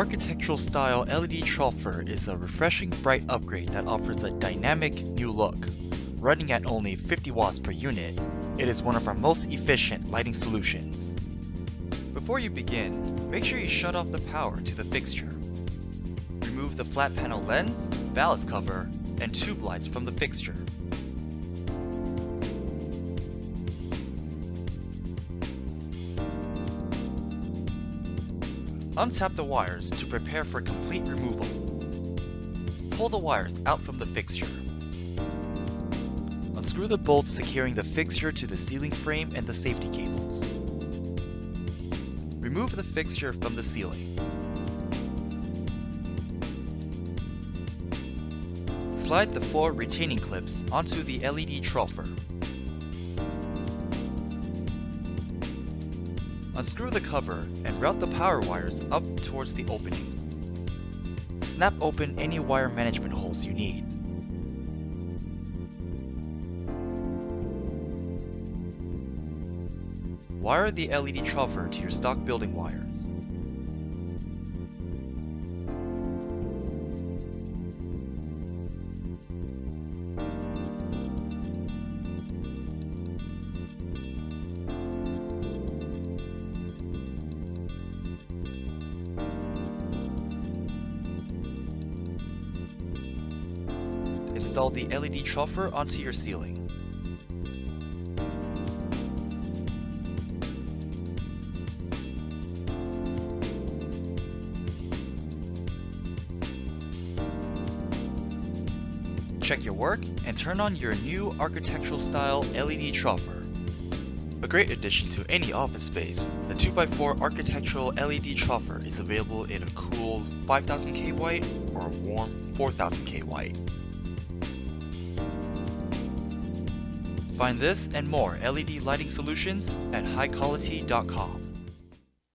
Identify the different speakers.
Speaker 1: architectural style LED Troffer is a refreshing bright upgrade that offers a dynamic new look. Running at only 50 watts per unit, it is one of our most efficient lighting solutions. Before you begin, make sure you shut off the power to the fixture. Remove the flat panel lens, ballast cover, and tube lights from the fixture. Untap the wires to prepare for complete removal. Pull the wires out from the fixture. Unscrew the bolts securing the fixture to the ceiling frame and the safety cables. Remove the fixture from the ceiling. Slide the 4 retaining clips onto the LED Troffer. Unscrew the cover and route the power wires up towards the opening. Snap open any wire management holes you need. Wire the LED Troffer to your stock building wires. Install the LED Troffer onto your ceiling. Check your work and turn on your new architectural style LED Troffer. A great addition to any office space, the 2x4 architectural LED Troffer is available in a cool 5000K white or a warm 4000K white. Find this and more LED lighting solutions at Hykolity.com.